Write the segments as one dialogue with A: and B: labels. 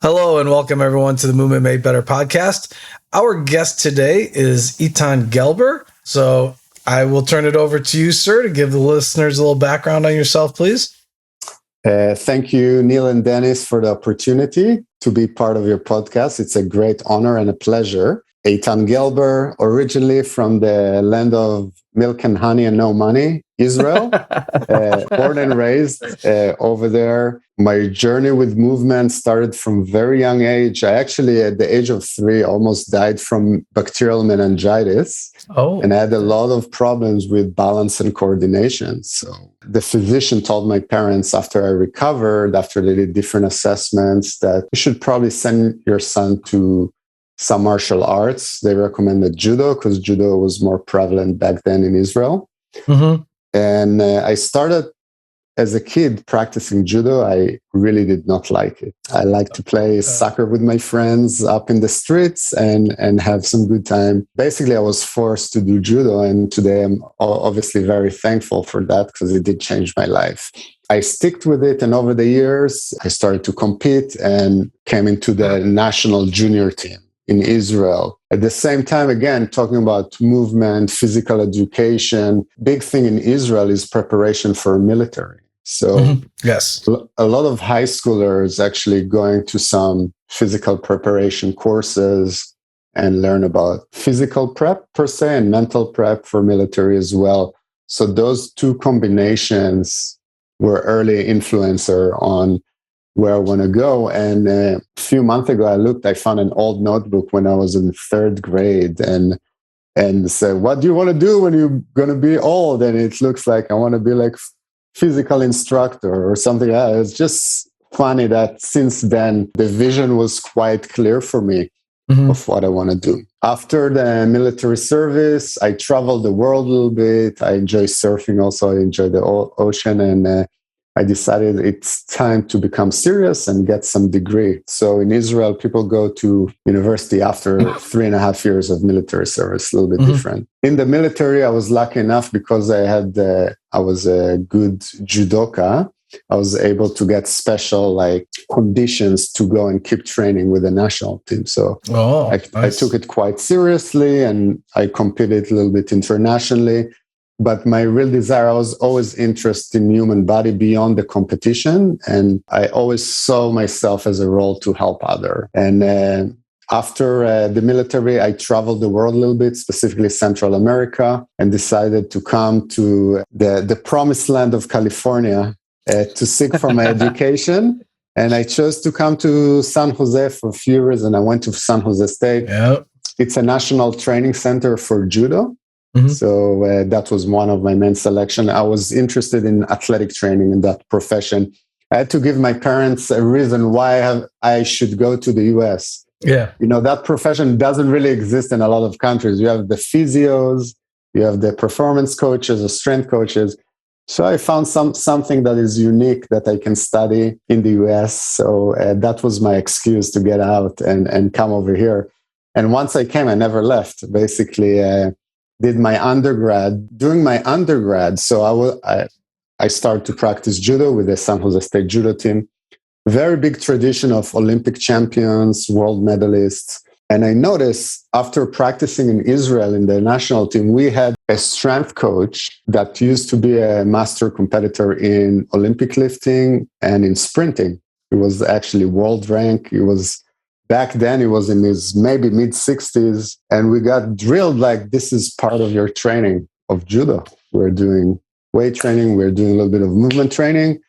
A: Hello and welcome everyone to the Movement Made Better podcast. Our guest today is Eitan Gelber. So I will turn it over to you, sir, to give the listeners a little background on yourself, please.
B: Thank you, Neil and Dennis, for the opportunity to be part of your podcast. It's a great honor and a pleasure. Eitan Gelber, originally from the land of milk and honey and no money, Israel, born and raised over there. My journey with movement started from very young age. I actually, at the age of 3, almost died from bacterial meningitis. And I had a lot of problems with balance and coordination. So the physician told my parents after I recovered, after they did different assessments, that you should probably send your son to some martial arts. They recommended judo because judo was more prevalent back then in Israel. Mm-hmm. And I started as a kid practicing judo. I really did not like it. I like to play soccer with my friends up in the streets and have some good time. Basically, I was forced to do judo. And today I'm obviously very thankful for that because it did change my life. I sticked with it. And over the years, I started to compete and came into the national junior team in Israel. At the same time, again, talking about movement, physical education, big thing in Israel is preparation for military. So
A: yes,
B: a lot of high schoolers actually going to some physical preparation courses and learn about physical prep per se and mental prep for military as well. So those two combinations were early influencer on where I want to go. And a few months ago, I found an old notebook when I was in 3rd grade and said, what do you want to do when you're going to be old? And it looks like I want to be like physical instructor or something. It's just funny that since then, the vision was quite clear for me of what I want to do. After the military service, I traveled the world a little bit. I enjoy surfing also. I enjoy the ocean. And I decided it's time to become serious and get some degree. So in Israel, people go to university after 3.5 years of military service, a little bit different. In the military, I was lucky enough because I was a good judoka. I was able to get special conditions to go and keep training with the national team. So I took it quite seriously and I competed a little bit internationally. But my real desire, I was always interested in human body beyond the competition. And I always saw myself as a role to help others. And after the military, I traveled the world a little bit, specifically Central America, and decided to come to the promised land of California to seek for my education. And I chose to come to San Jose for a few years. And I went to San Jose State. Yep. It's a national training center for judo. So that was one of my main selection. I was interested in athletic training in that profession. I had to give my parents a reason why I should go to the US.
A: Yeah.
B: You know, that profession doesn't really exist in a lot of countries. You have the physios, you have the performance coaches or strength coaches. So I found something that is unique that I can study in the US. So that was my excuse to get out and come over here. And once I came, I never left. Basically, did my undergrad. During my undergrad, so I started to practice judo with the San Jose State Judo Team. Very big tradition of Olympic champions, world medalists. And I noticed after practicing in Israel in the national team, we had a strength coach that used to be a master competitor in Olympic lifting and in sprinting. He was actually world rank. Back then, he was in his maybe mid-60s, and we got drilled like this is part of your training of judo. We're doing weight training, we're doing a little bit of movement training,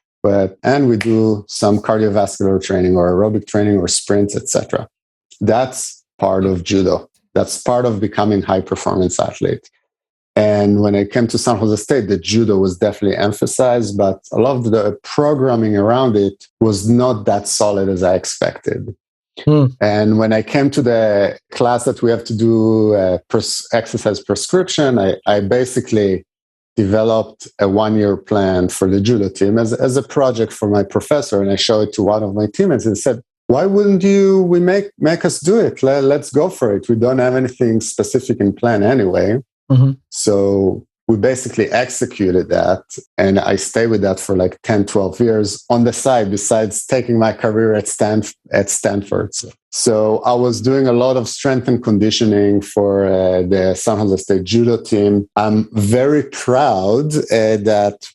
B: and we do some cardiovascular training or aerobic training or sprints, etc. That's part of judo. That's part of becoming high-performance athlete. And when I came to San Jose State, the judo was definitely emphasized, but a lot of the programming around it was not that solid as I expected. And when I came to the class that we have to do exercise prescription, I basically developed a 1-year plan for the judo team as a project for my professor. And I showed it to one of my teammates and said, why wouldn't we make us do it? Let's go for it. We don't have anything specific in plan anyway. So we basically executed that. And I stayed with that for like 10, 12 years on the side, besides taking my career at Stanford. So I was doing a lot of strength and conditioning for the San Jose State Judo Team. I'm very proud that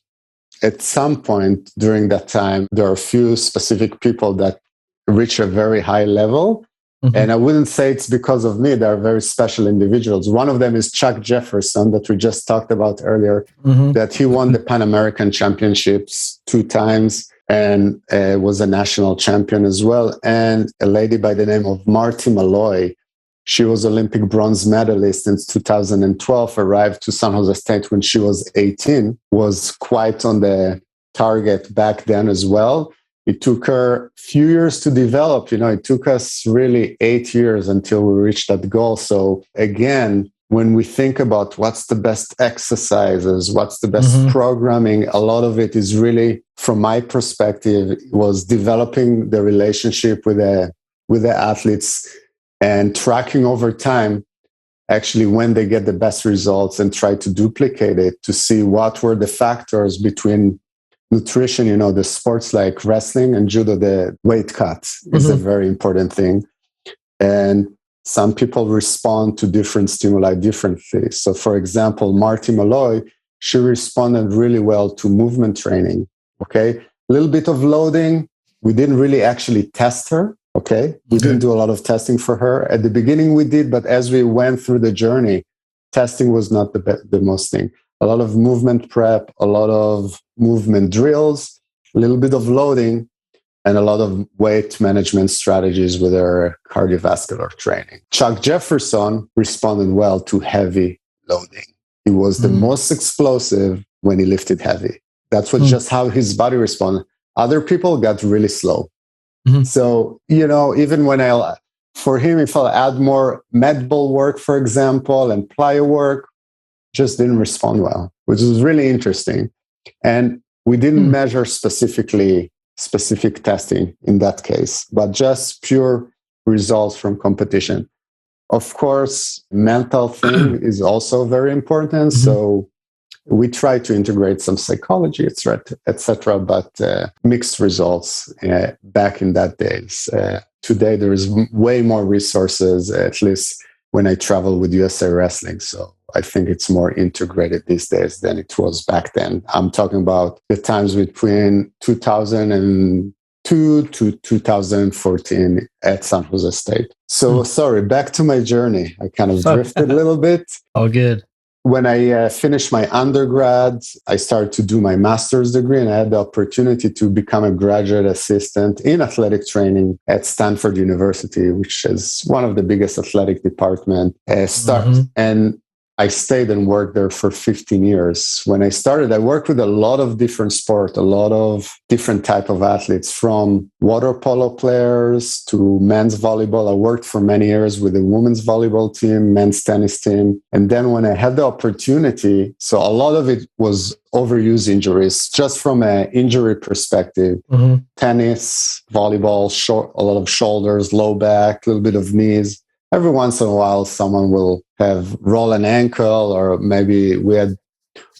B: at some point during that time, there are a few specific people that reach a very high level. Mm-hmm. And I wouldn't say it's because of me. They're very special individuals. One of them is Chuck Jefferson that we just talked about earlier, that he won the Pan American Championships 2 times and was a national champion as well. And a lady by the name of Marty Malloy, she was Olympic bronze medalist in 2012, arrived to San Jose State when she was 18, was quite on the target back then as well. It took her a few years to develop. It took us really 8 years until we reached that goal. So again, when we think about what's the best exercises, what's the best programming, a lot of it is really, from my perspective, was developing the relationship with the athletes and tracking over time, actually, when they get the best results and try to duplicate it to see what were the factors between nutrition, the sports like wrestling and judo, the weight cut is a very important thing. And some people respond to different stimuli differently. So for example, Marty Malloy, she responded really well to movement training. Okay. A little bit of loading. We didn't really actually test her. Okay. We didn't do a lot of testing for her. At the beginning we did, but as we went through the journey, testing was not the most thing. A lot of movement prep, a lot of movement drills, a little bit of loading, and a lot of weight management strategies with our cardiovascular training. Chuck Jefferson responded well to heavy loading. He was the most explosive when he lifted heavy. That's just how his body responded. Other people got really slow. So, even for him, if I add more med ball work, for example, and plyo work, just didn't respond well, which is really interesting. And we didn't measure specific testing in that case, but just pure results from competition. Of course, mental thing is also very important. So we try to integrate some psychology, etc., but mixed results back in that days. Today, there is way more resources, at least when I travel with USA Wrestling. So I think it's more integrated these days than it was back then. I'm talking about the times between 2002 to 2014 at San Jose State. So sorry, back to my journey. I kind of drifted a little bit.
A: All good.
B: When I finished my undergrad, I started to do my master's degree, and I had the opportunity to become a graduate assistant in athletic training at Stanford University, which is one of the biggest athletic departments. And I stayed and worked there for 15 years. When I started, I worked with a lot of different sports, a lot of different type of athletes, from water polo players to men's volleyball. I worked for many years with the women's volleyball team, men's tennis team. And then when I had the opportunity, so a lot of it was overuse injuries, just from an injury perspective. Tennis, volleyball, a lot of shoulders, low back, a little bit of knees. Every once in a while, someone will have roll an ankle, or maybe we had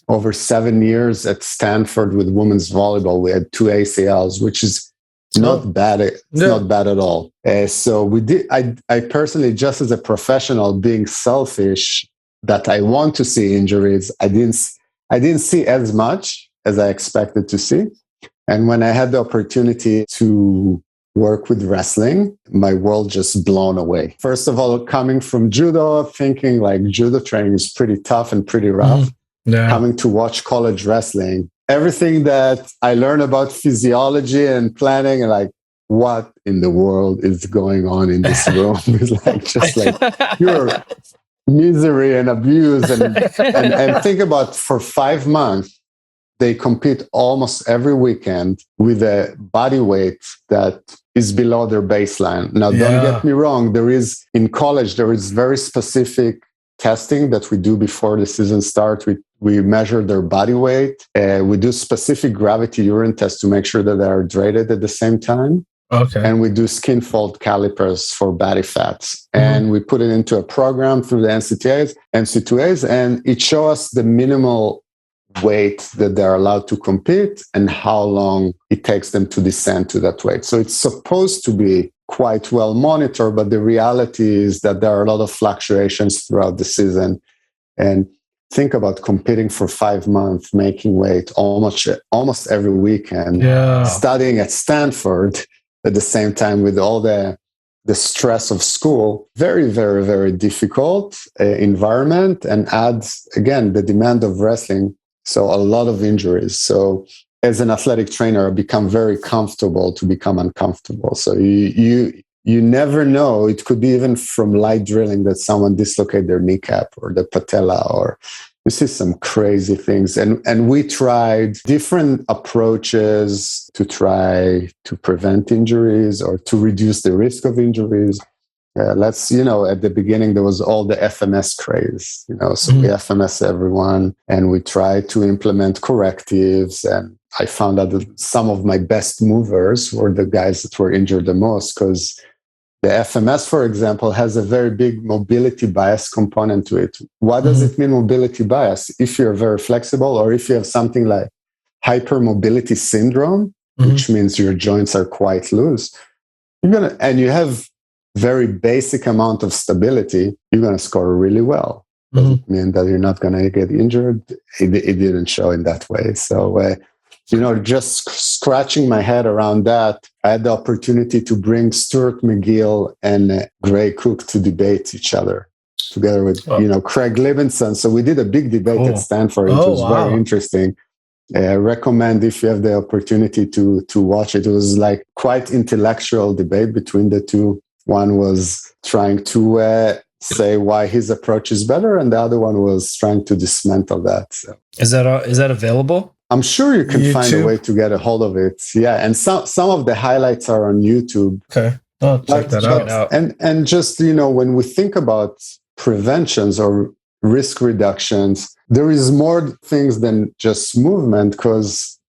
B: over 7 years at Stanford with women's volleyball. We had 2 ACLs, which is not bad. It's not bad at all. So we did. I personally, just as a professional, being selfish, that I want to see injuries. I didn't see as much as I expected to see. And when I had the opportunity to work with wrestling, my world just blown away. First of all, coming from judo, thinking like judo training is pretty tough and pretty rough. Coming to watch college wrestling, everything that I learned about physiology and planning, and like, what in the world is going on in this room? It's like just like pure misery and abuse. And think about, for 5 months, they compete almost every weekend with a body weight that is below their baseline. Now, don't get me wrong. In college, there is very specific testing that we do before the season starts. We measure their body weight. We do specific gravity urine tests to make sure that they are hydrated at the same time.
A: Okay.
B: And we do skin fold calipers for body fats. And we put it into a program through the NC2As, and it shows us the minimal weight that they're allowed to compete and how long it takes them to descend to that weight. So it's supposed to be quite well monitored, but the reality is that there are a lot of fluctuations throughout the season. And think about competing for 5 months, making weight almost every weekend, studying at Stanford at the same time with all the stress of school. Very, very, very difficult environment, and adds, again, the demand of wrestling. So a lot of injuries. So as an athletic trainer, I become very comfortable to become uncomfortable. So you never know. It could be even from light drilling that someone dislocate their kneecap or the patella, or you see some crazy things. And we tried different approaches to try to prevent injuries or to reduce the risk of injuries. At the beginning, there was all the FMS craze, so we FMS everyone, and we tried to implement correctives. And I found out that some of my best movers were the guys that were injured the most, because the FMS, for example, has a very big mobility bias component to it. What does it mean, mobility bias? If you're very flexible, or if you have something like hypermobility syndrome, which means your joints are quite loose, and you have very basic amount of stability, you're going to score really well. Doesn't mean that you're not going to get injured. It didn't show in that way. So, just scratching my head around that, I had the opportunity to bring Stuart McGill and Gray Cook to debate each other together with, Craig Livingston. So we did a big debate at Stanford. It was very interesting. I recommend, if you have the opportunity to watch it. It was like quite intellectual debate between the two. One was trying to say why his approach is better, and the other one was trying to dismantle that. So.
C: Is that available?
B: I'm sure you can
A: YouTube?
B: find a way to get a hold of it. Yeah, and some of the highlights are on YouTube.
A: Okay, I'll check that out.
B: And just, when we think about preventions or risk reductions, there is more things than just movement, because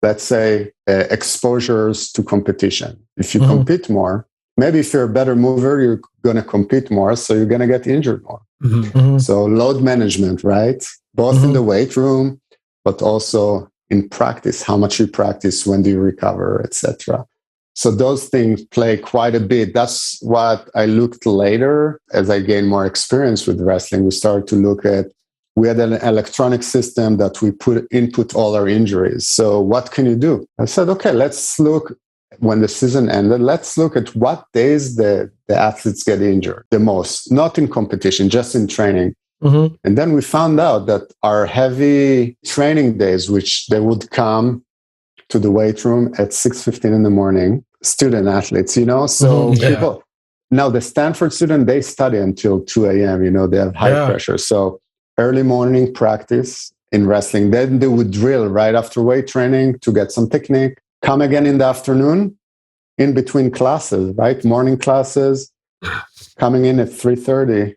B: let's say exposures to competition. If you compete more, maybe if you're a better mover, you're going to compete more, so you're going to get injured more. So load management, right? Both in the weight room, but also in practice, how much you practice, when do you recover, etc. So those things play quite a bit. That's what I looked later as I gained more experience with wrestling. We started to look at, we had an electronic system that we input all our injuries. So what can you do? I said, okay, let's look, when the season ended, let's look at what days the athletes get injured the most, not in competition, just in training. And then we found out that our heavy training days, which they would come to the weight room at 6:15 in the morning, student athletes, so people, now the Stanford student, they study until 2 a.m., they have high pressure. So early morning practice in wrestling, then they would drill right after weight training to get some technique, come again in the afternoon, in between classes, right? Morning classes, coming in at 3:30.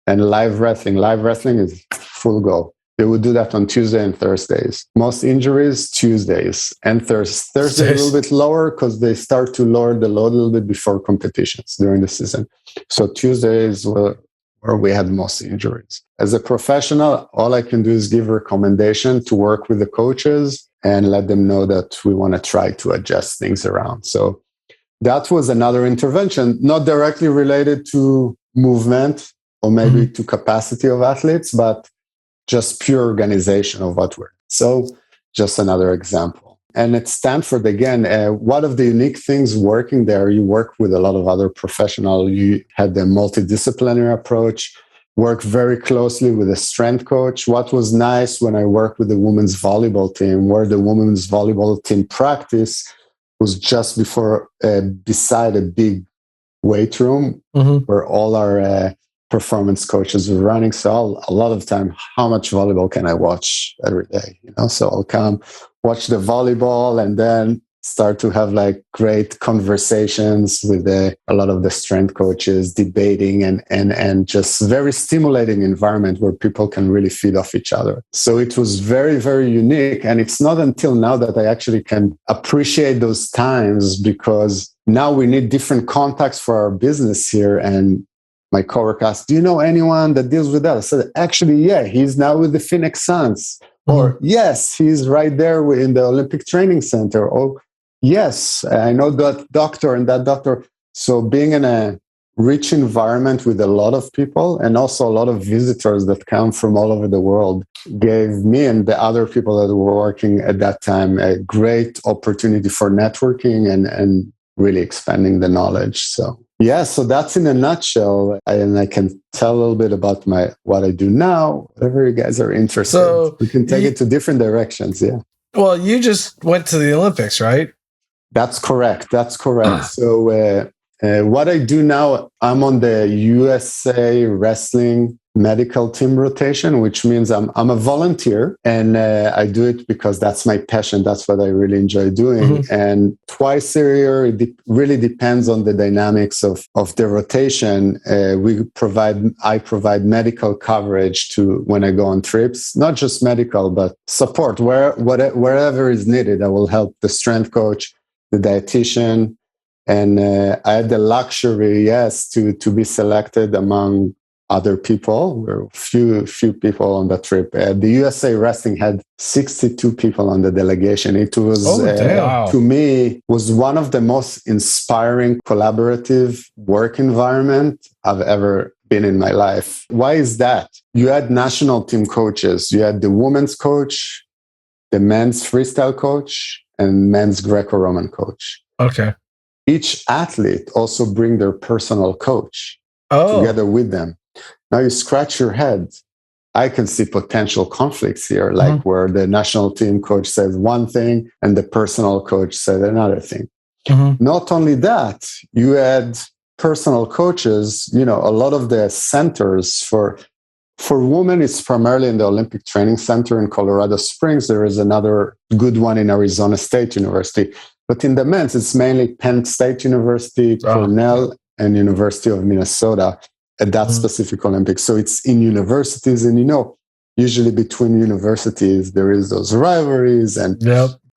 B: And live wrestling is full go. They would do that on Tuesday and Thursdays. Most injuries, Tuesdays and Thursdays a little bit lower, because they start to lower the load a little bit before competitions during the season. So Tuesdays were where we had most injuries. As a professional, all I can do is give recommendation to work with the coaches and let them know that we want to try to adjust things around. So that was another intervention, not directly related to movement, or maybe to capacity of athletes, but just pure organization of what we're. So just another example. And at Stanford, again, one of the unique things working there, you work with a lot of other professionals. You had the multidisciplinary approach, work very closely with a strength coach. What was nice when I worked with the women's volleyball team, where the women's volleyball team practice was just beside a big weight room where all our performance coaches were running. So a lot of time, how much volleyball can I watch every day? So I'll come watch the volleyball and then start to have like great conversations with a lot of the strength coaches, debating and just very stimulating environment where people can really feed off each other. So it was very, very unique. And it's not until now that I actually can appreciate those times, because now we need different contacts for our business here. And my coworker asked, do you know anyone that deals with that? I said, actually, yeah, he's now with the Phoenix Suns. Or yes, he's right there in the Olympic Training Center. Or yes, I know that doctor and that doctor. So being in a rich environment with a lot of people and also a lot of visitors that come from all over the world gave me and the other people that were working at that time a great opportunity for networking and really expanding the knowledge. So yeah, so that's in a nutshell. And I can tell a little bit about what I do now. Whatever you guys are interested, so we can take it to different directions. Yeah.
A: Well, you just went to the Olympics, right?
B: That's correct. So what I do now, I'm on the USA Wrestling medical team rotation, which means I'm a volunteer, and I do it because that's my passion. That's what I really enjoy doing. And twice a year, it really depends on the dynamics of the rotation. I provide medical coverage to when I go on trips, not just medical, but support wherever is needed. I will help the strength coach, the dietitian. And I had the luxury, yes, to be selected among other people. There were few people on the trip. The USA Wrestling had 62 people on the delegation. It was, to me, was one of the most inspiring collaborative work environment I've ever been in my life. Why is that? You had national team coaches. You had the women's coach, the men's freestyle coach, and men's Greco-Roman coach.
A: Okay.
B: Each athlete also bring their personal coach together with them. Now you scratch your head. I can see potential conflicts here, like where the national team coach says one thing and the personal coach said another thing. Not only that, you had personal coaches, a lot of the centers for women, it's primarily in the Olympic Training Center in Colorado Springs. There is another good one in Arizona State University. But in the men's, it's mainly Penn State University, Cornell, and University of Minnesota at that specific Olympics. So it's in universities, and usually between universities, there is those rivalries and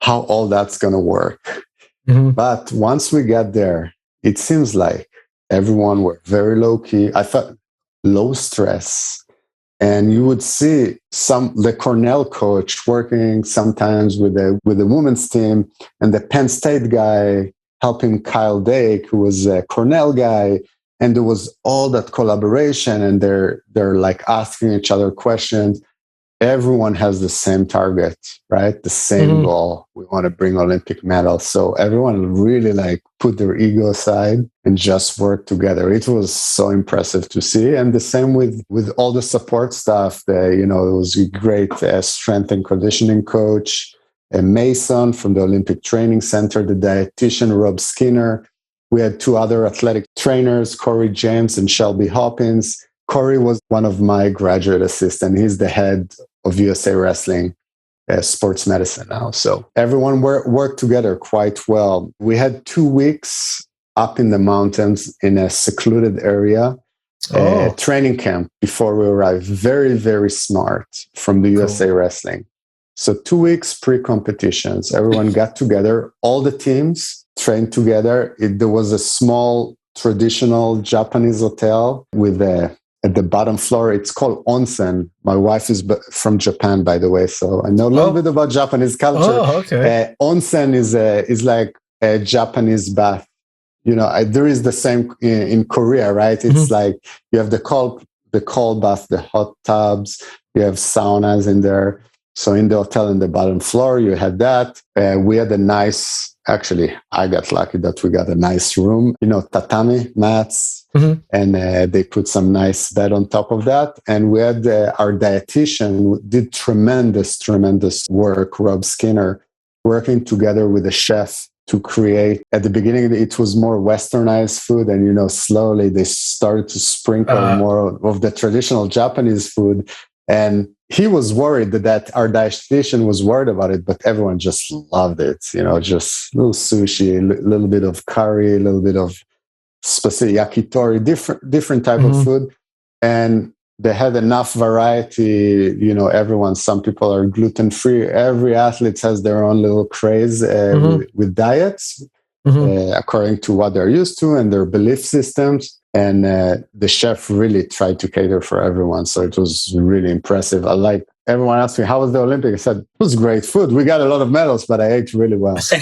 B: how all that's going to work. But once we got there, it seems like everyone were very low key. I thought low stress. And you would see the Cornell coach working sometimes with the women's team, and the Penn State guy helping Kyle Dake, who was a Cornell guy. And there was all that collaboration, and they're like asking each other questions. Everyone has the same target, right? The same goal. We want to bring Olympic medals. So everyone really put their ego aside and just work together. It was so impressive to see. And the same with all the support staff. It was a great strength and conditioning coach, a Mason from the Olympic Training Center, the dietitian, Rob Skinner. We had two other athletic trainers, Corey James and Shelby Hopkins. Corey was one of my graduate assistants. He's the head of USA Wrestling sports medicine now. So everyone worked together quite well. We had 2 weeks up in the mountains in a secluded area, training camp before we arrived. Very, very smart from the USA Wrestling. So 2 weeks pre-competitions. Everyone got together. All the teams trained together. There was a small traditional Japanese hotel with at the bottom floor, it's called onsen. My wife is from Japan, by the way, so I know a little bit about Japanese culture. Onsen is like a Japanese bath. There is the same in Korea, right? It's like you have the cold bath, the hot tubs, you have saunas in there. So in the hotel, in the bottom floor, you had that. We had actually, I got lucky that we got a nice room, tatami mats, and they put some nice bed on top of that. And we had our dietitian did tremendous work, Rob Skinner, working together with a chef to create. At the beginning, it was more westernized food, and slowly they started to sprinkle more of the traditional Japanese food. And he was worried that our dietitian was worried about it, but everyone just loved it. Just a little sushi, a little bit of curry, a little bit of specific yakitori, different type of food. And they had enough variety. Some people are gluten-free. Every athlete has their own little craze with diets. according to what they're used to and their belief systems. And the chef really tried to cater for everyone. So it was really impressive. Everyone asked me, how was the Olympic? I said, it was great food. We got a lot of medals, but I ate really well. So,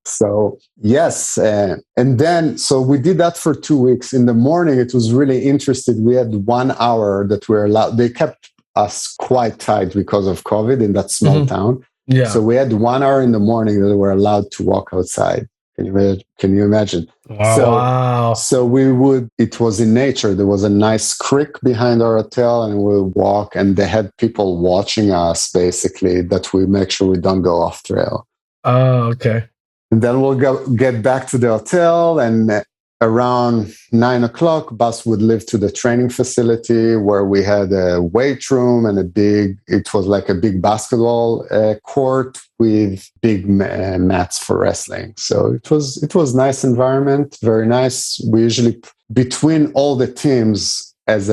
B: So yes. And then, so we did that for 2 weeks. In the morning, it was really interesting. We had 1 hour that we were allowed. They kept us quite tight because of COVID in that small town.
A: Yeah.
B: So we had 1 hour in the morning that we were allowed to walk outside. Can you imagine?
A: Wow.
B: So it was in nature. There was a nice creek behind our hotel and we would walk, and they had people watching us basically that we make sure we don't go off trail.
A: Oh, okay.
B: And then we'll get back to the hotel, and around 9 o'clock, bus would leave to the training facility where we had a weight room and it was like a big basketball court with big mats for wrestling. So it was nice environment, very nice. We usually, between all the teams, as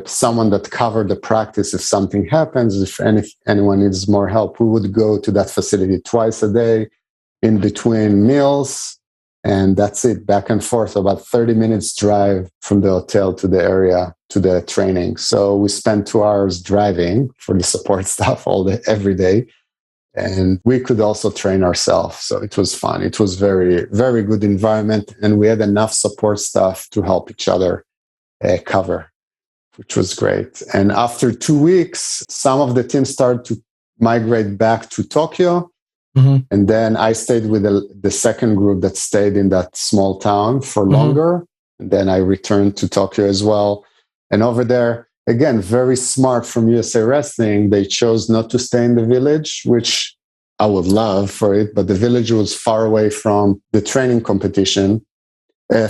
B: someone that covered the practice, if something happens, if anyone needs more help, we would go to that facility twice a day in between meals. And that's it, back and forth, about 30 minutes drive from the hotel to the area, to the training. So we spent 2 hours driving for the support staff every day. And we could also train ourselves. So it was fun. It was very, very good environment. And we had enough support staff to help each other cover, which was great. And after 2 weeks, some of the teams started to migrate back to Tokyo. And then I stayed with the second group that stayed in that small town for longer. And then I returned to Tokyo as well. And over there, again, very smart from USA Wrestling, they chose not to stay in the village, which I would love for it. But the village was far away from the training competition,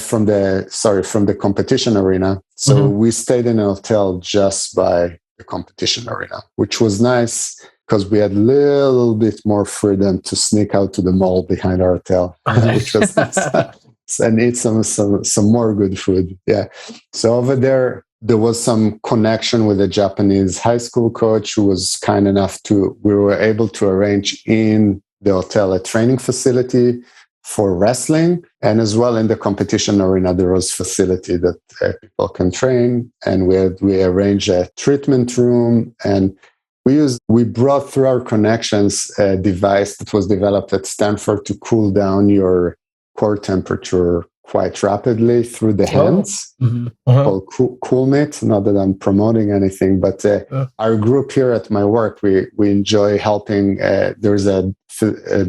B: from the competition arena. So we stayed in a hotel just by the competition arena, which was nice, because we had a little bit more freedom to sneak out to the mall behind our hotel, which was nice, and eat some more good food. Yeah. So over there was some connection with a Japanese high school coach who was kind enough we were able to arrange in the hotel a training facility for wrestling. And as well in the competition arena, there was facility that people can train. And we arranged a treatment room, and we brought through our connections a device that was developed at Stanford to cool down your core temperature quite rapidly through the hands, called CoolMate. Not that I'm promoting anything, but our group here at my work, we enjoy helping. There's a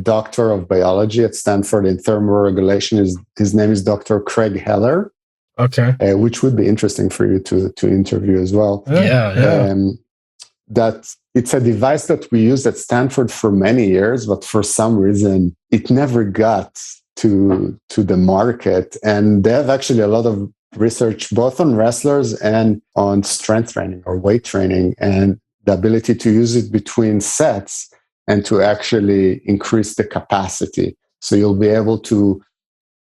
B: doctor of biology at Stanford in thermoregulation. His name is Dr. Craig Heller.
A: Okay.
B: Which would be interesting for you to interview as well.
A: Yeah.
B: That it's a device that we used at Stanford for many years, but for some reason it never got to the market. And they have actually a lot of research both on wrestlers and on strength training or weight training, and the ability to use it between sets and to actually increase the capacity. So you'll be able to,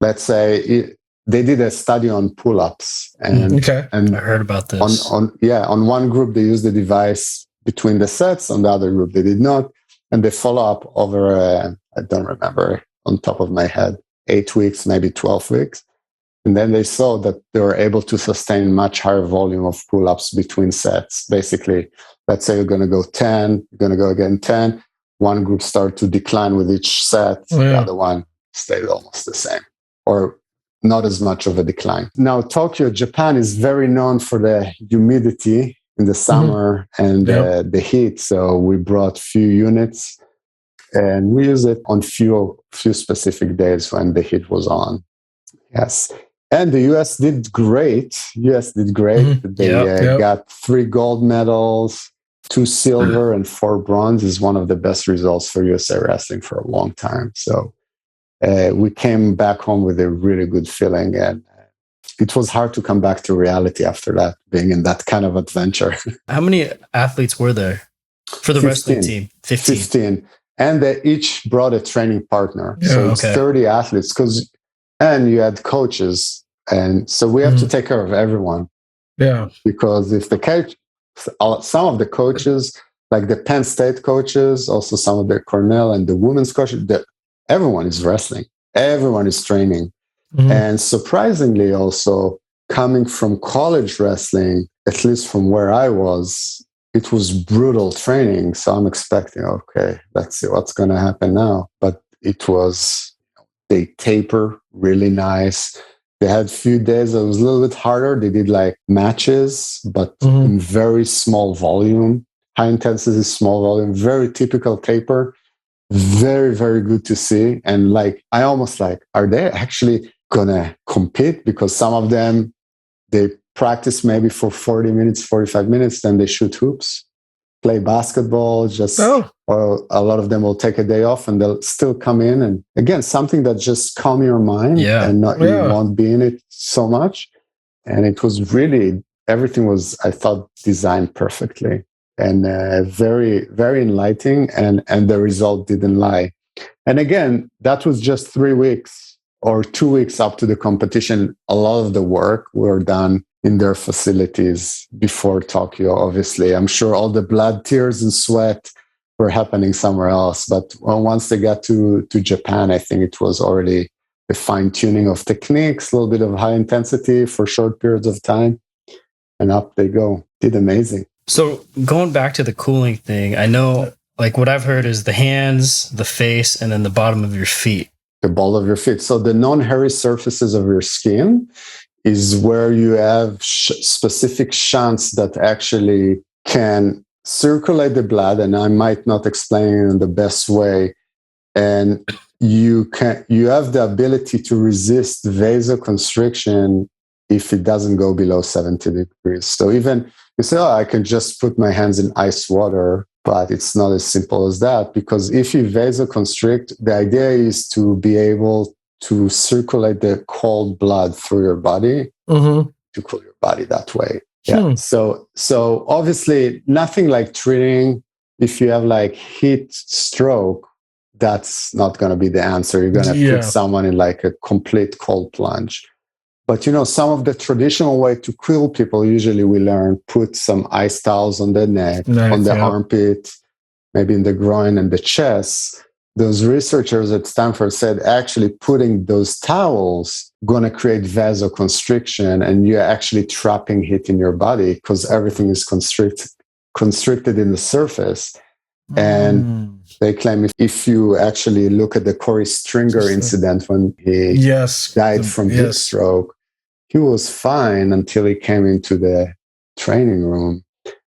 B: let's say, they did a study on pull-ups, and
C: I heard about this.
B: On one group they used the device between the sets, on the other group they did not, and they follow up over I don't remember on top of my head, 8 weeks, maybe 12 weeks, and then they saw that they were able to sustain much higher volume of pull-ups between sets. Basically, let's say you're going to go 10, you're going to go again 10. One group started to decline with each set, the other one stayed almost the same, or not as much of a decline. Now, Tokyo, Japan is very known for the humidity in the summer and the heat. So we brought few units and we use it on few specific days when the heat was on. Yes. And the US did great. They got 3 gold medals, 2 silver and 4 bronze. Is one of the best results for USA Wrestling for a long time. So we came back home with a really good feeling, and it was hard to come back to reality after that, being in that kind of adventure.
C: How many athletes were there for the wrestling team?
B: 15. And they each brought a training partner. So it's 30 athletes, and you had coaches. And so we have to take care of everyone.
A: Yeah.
B: Because if some of the coaches, like the Penn State coaches, also some of the Cornell and the women's coaches, everyone is wrestling. everyone is training. And surprisingly, also coming from college wrestling, at least from where I was, it was brutal training. So I'm expecting, okay, let's see what's going to happen now. But it was, they taper really nice. They had a few days that was a little bit harder. They did like matches, but in very small volume, high intensity, small volume, very typical taper. Very, very good to see. And like, I almost like, are they actually gonna compete? Because some of them, they practice maybe for 40 minutes, 45 minutes, then they shoot hoops, play basketball, or a lot of them will take a day off and they'll still come in. And again, something that just calm your mind and not you won't be in it so much. And it was really, everything was, I thought, designed perfectly. And very, very enlightening, and the result didn't lie. And again, that was just 3 weeks or 2 weeks up to the competition. A lot of the work were done in their facilities before Tokyo, obviously. I'm sure all the blood, tears, and sweat were happening somewhere else. But once they got to Japan, I think it was already the fine-tuning of techniques, a little bit of high intensity for short periods of time, and up they go. Did amazing.
C: So going back to the cooling thing, I know like what I've heard is the hands, the face, and then the bottom of your feet.
B: The ball of your feet. So the non-hairy surfaces of your skin is where you have specific shunts that actually can circulate the blood. And I might not explain it in the best way. And you have the ability to resist vasoconstriction if it doesn't go below 70 degrees. So even you say, I can just put my hands in ice water, but it's not as simple as that, because if you vasoconstrict, the idea is to be able to circulate the cold blood through your body to cool your body that way. Yeah. So obviously nothing like treating if you have like heat stroke, that's not going to be the answer. You're going to put someone in like a complete cold plunge. But, some of the traditional way to cool people, usually we learn, put some ice towels on the neck, on the armpit, maybe in the groin and the chest. Those researchers at Stanford said actually putting those towels going to create vasoconstriction, and you're actually trapping heat in your body because everything is constricted in the surface. And they claim if you actually look at the Corey Stringer incident when he died from heat stroke, he was fine until he came into the training room.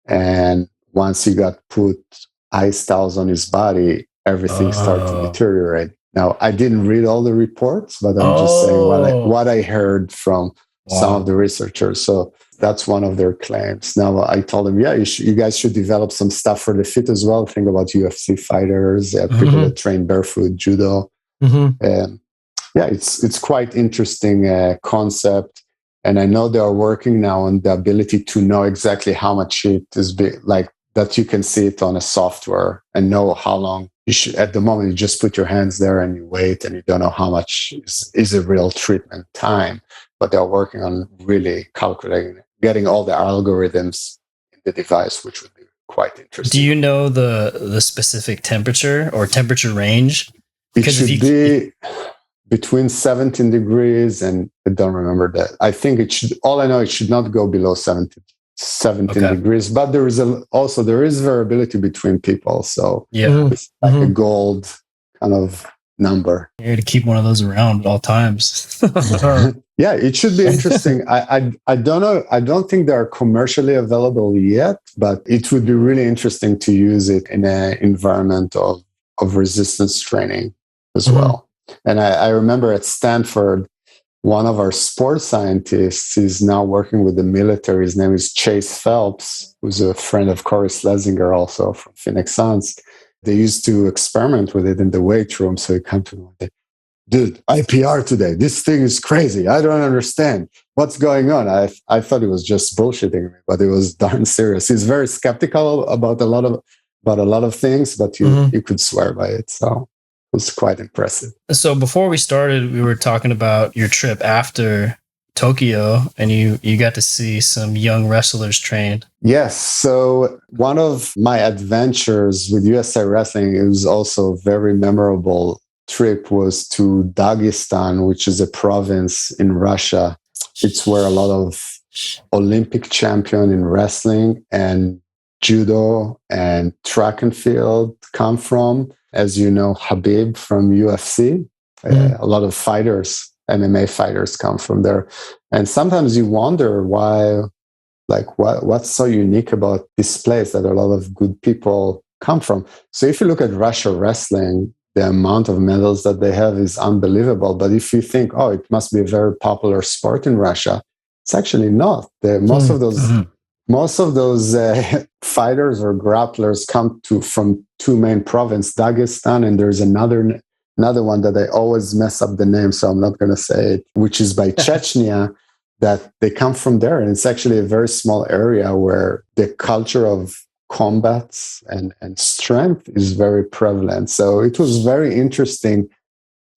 B: And once he got put ice towels on his body, everything started to deteriorate. Now, I didn't read all the reports, but I'm just saying what I heard from some of the researchers. So that's one of their claims. Now, I told them, you guys should develop some stuff for the feet as well. Think about UFC fighters, people that train barefoot judo. It's quite interesting concept. And I know they are working now on the ability to know exactly how much heat is like that. You can see it on a software and know how long you should. At the moment, you just put your hands there and you wait, and you don't know how much is a real treatment time. But they're working on really calculating, getting all the algorithms in the device, which would be quite interesting.
C: Do you know the specific temperature or temperature range?
B: Because it should be between 17 degrees and I don't remember that. I think it should. All I know, it should not go below 17 degrees. But there is variability between people. So it's like a gold kind of number.
C: You to keep one of those around at all times.
B: Yeah, it should be interesting. I don't know. I don't think they are commercially available yet, but it would be really interesting to use it in an environment of resistance training as well. And I remember at Stanford, one of our sports scientists is now working with the military. His name is Chase Phelps, who's a friend of Corey Schlesinger, also from Phoenix Suns. They used to experiment with it in the weight room. So he came to me one day, dude, IPR today. This thing is crazy. I don't understand what's going on. I thought he was just bullshitting me, but it was darn serious. He's very skeptical about a lot of things, but you could swear by it. So it was quite impressive.
C: So before we started, we were talking about your trip after Tokyo, and you got to see some young wrestlers train.
B: Yes. So one of my adventures with USA Wrestling, it was also very memorable trip was to Dagestan, which is a province in Russia. It's where a lot of Olympic champion in wrestling and judo and track and field come from. As you know, Habib from UFC, a lot of fighters, MMA fighters come from there. And sometimes you wonder why, like what's so unique about this place that a lot of good people come from. So if you look at Russia wrestling, the amount of medals that they have is unbelievable. But if you think, oh, it must be a very popular sport in Russia, it's actually not. Most of those fighters or grapplers come from two main provinces, Dagestan, and there's another one that I always mess up the name, so I'm not going to say it, which is by Chechnya, that they come from there. And it's actually a very small area where the culture of combats and strength is very prevalent. So it was very interesting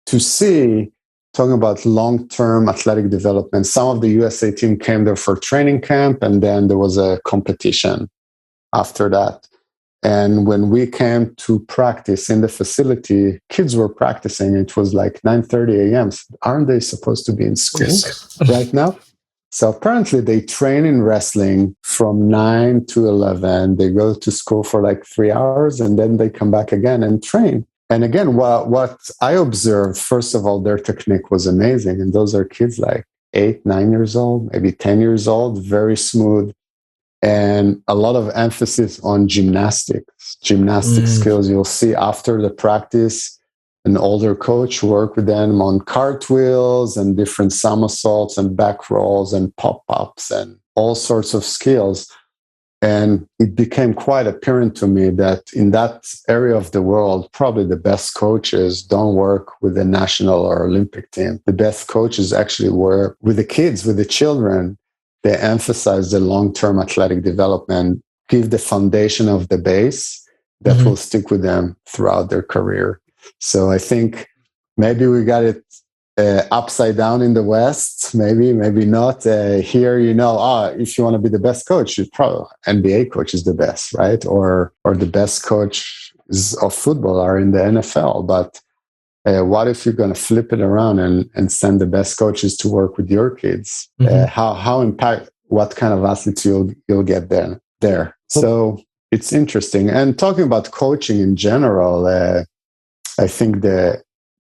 B: to see, talking about long-term athletic development. Some of the USA team came there for training camp, and then there was a competition after that. And when we came to practice in the facility, kids were practicing. It was like 9:30 a.m. So aren't they supposed to be in school right now? So apparently they train in wrestling from 9 to 11. They go to school for like 3 hours, and then they come back again and train. And again, what I observed, first of all, their technique was amazing. And those are kids like 8, 9 years old, maybe 10 years old, very smooth. And a lot of emphasis on gymnastic skills. You'll see after the practice, an older coach work with them on cartwheels and different somersaults and back rolls and pop-ups and all sorts of skills. And it became quite apparent to me that in that area of the world, probably the best coaches don't work with the national or Olympic team. The best coaches actually work with the kids, with the children. They emphasize the long-term athletic development, give the foundation of the base that will stick with them throughout their career. So I think maybe we got it upside down in the West, maybe not. Here, if you want to be the best coach, you probably NBA coach is the best, right? Or the best coach of football are in the NFL. But what if you're going to flip it around and send the best coaches to work with your kids? What kind of athletes you'll get there? So it's interesting. And talking about coaching in general, I think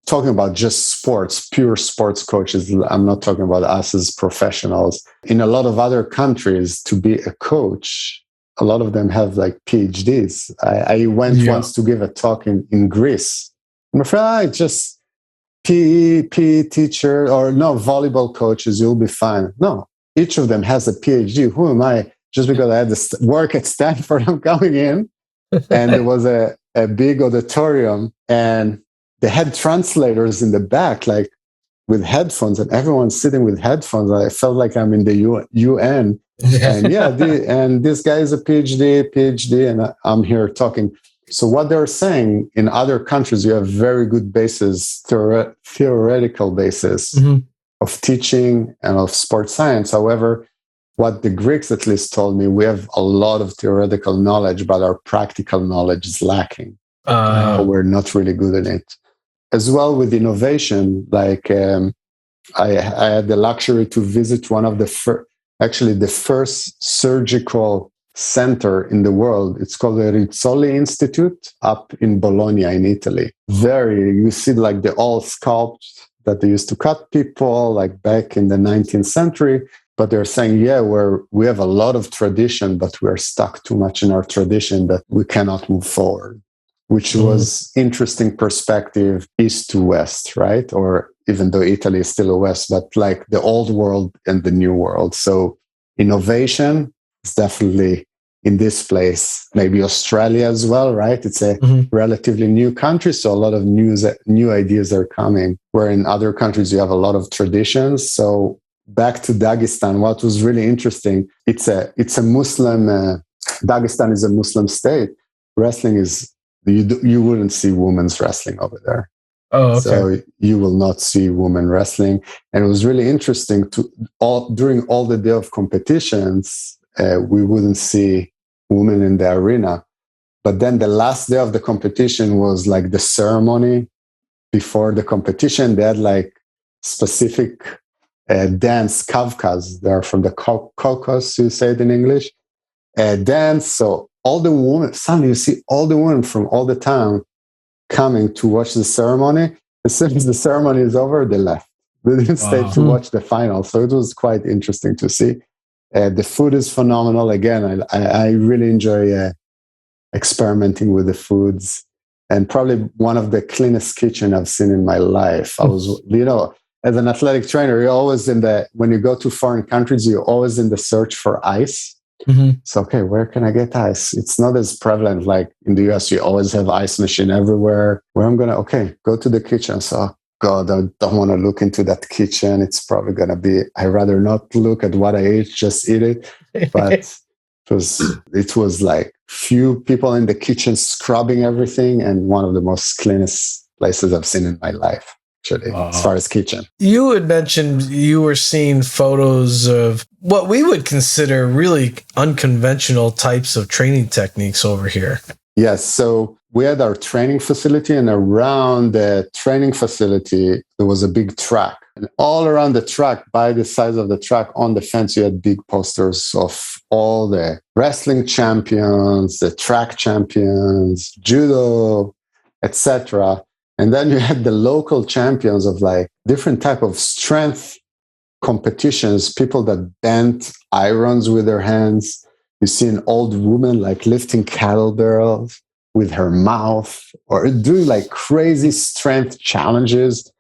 B: talking about just sports, pure sports coaches, I'm not talking about us as professionals. In a lot of other countries, to be a coach, a lot of them have like PhDs. I went once to give a talk in Greece. I'm afraid just PE teacher or no, volleyball coaches, you'll be fine. No, each of them has a PhD. Who am I? Just because I had to work at Stanford, I'm coming in. And there was a big auditorium, and they had translators in the back, like with headphones, and everyone's sitting with headphones. I felt like I'm in the UN. And and this guy is a PhD, and I'm here talking. So what they're saying, in other countries, you have very good basis, theoretical basis of teaching and of sports science. However, what the Greeks at least told me, we have a lot of theoretical knowledge, but our practical knowledge is lacking. We're not really good at it. As well with innovation, like I had the luxury to visit one of the first surgical center in the world. It's called the Rizzoli Institute up in Bologna in Italy. You see like the old sculpts that they used to cut people like back in the 19th century. But they're saying, we have a lot of tradition, but we're stuck too much in our tradition that we cannot move forward, which was interesting perspective, east to west, right? Or even though Italy is still a west, but like the old world and the new world. So innovation is definitely in this place, maybe Australia as well, right? It's a relatively new country, so a lot of new ideas are coming, where in other countries you have a lot of traditions. So back to Dagestan, what was really interesting, it's a Muslim, Dagestan is a Muslim state. Wrestling is, you wouldn't see women's wrestling over there.
A: Oh, okay.
B: So you will not see women wrestling. And it was really interesting during all the day of competitions, we wouldn't see women in the arena. But then the last day of the competition was like the ceremony before the competition, they had like specific dance, kavkas. They're from the Caucasus, you say it in English. Dance. So all the women, suddenly you see all the women from all the town coming to watch the ceremony. As soon as the ceremony is over, they left. They didn't stay to watch the final. So it was quite interesting to see. The food is phenomenal. Again, I really enjoy experimenting with the foods, and probably one of the cleanest kitchen I've seen in my life. I was, as an athletic trainer, you're always when you go to foreign countries, you're always in the search for ice. Mm-hmm. So, okay, where can I get ice? It's not as prevalent like in the US. You always have ice machine everywhere. Where I'm going to, go to the kitchen. So, God, I don't want to look into that kitchen. It's probably going to be, I'd rather not look at what I ate, just eat it. But it was like few people in the kitchen scrubbing everything, and one of the most cleanest places I've seen in my life. Actually, as far as kitchen.
A: You had mentioned you were seeing photos of what we would consider really unconventional types of training techniques over here.
B: Yes. So we had our training facility, and around the training facility, there was a big track. And all around the track, by the sides of the track, on the fence, you had big posters of all the wrestling champions, the track champions, judo, etc. And then you had the local champions of like different type of strength competitions, people that bent irons with their hands. You see an old woman like lifting kettlebells with her mouth, or doing like crazy strength challenges.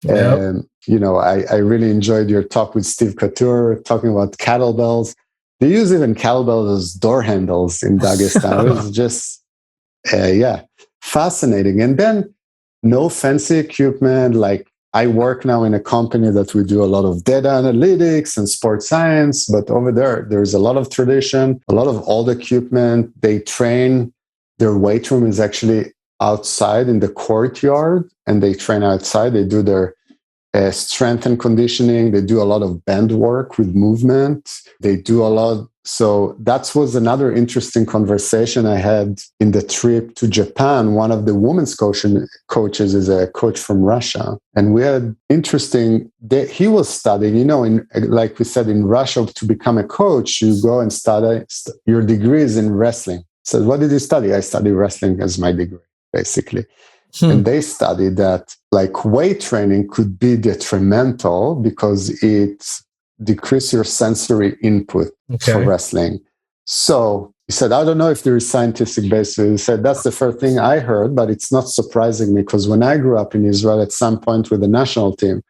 A: Yep.
B: I really enjoyed your talk with Steve Couture talking about kettlebells. They use even kettlebells as door handles in Dagestan. It was just, fascinating. And then no fancy equipment. Like I work now in a company that we do a lot of data analytics and sports science, but over there's a lot of tradition, a lot of old equipment. They train, their weight room is actually outside in the courtyard, and they train outside. They do their strength and conditioning. They do a lot of band work with movement. They do a lot. So that was another interesting conversation I had in the trip to Japan. One of the women's coaches is a coach from Russia. And we had he was studying, like we said, in Russia, to become a coach, you go and study, your degree is in wrestling. So what did you study? I study wrestling as my degree, basically. And they studied that like weight training could be detrimental because it decreases your sensory input for wrestling. So he said, I don't know if there is scientific basis. He said, that's the first thing I heard, but it's not surprising me because when I grew up in Israel at some point with the national team,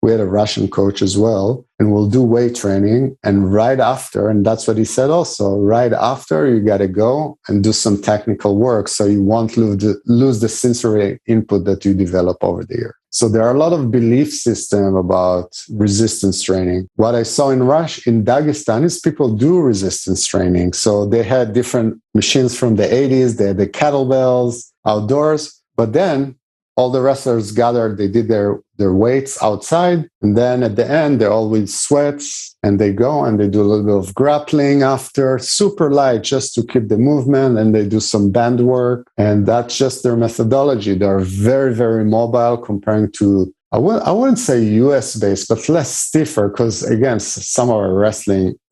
B: we had a Russian coach as well, and we'll do weight training. And right after, and that's what he said also, right after you got to go and do some technical work so you won't lose the sensory input that you develop over the year. So there are a lot of belief system about resistance training. What I saw in Dagestan is people do resistance training. So they had different machines from the 80s, they had the kettlebells outdoors, but then all the wrestlers gathered, they did their weights outside. And then at the end, they're all with sweats and they go and they do a little bit of grappling after, super light, just to keep the movement. And they do some band work. And that's just their methodology. They're very, very mobile comparing to, I wouldn't say US based, but less stiffer. Because again, some of our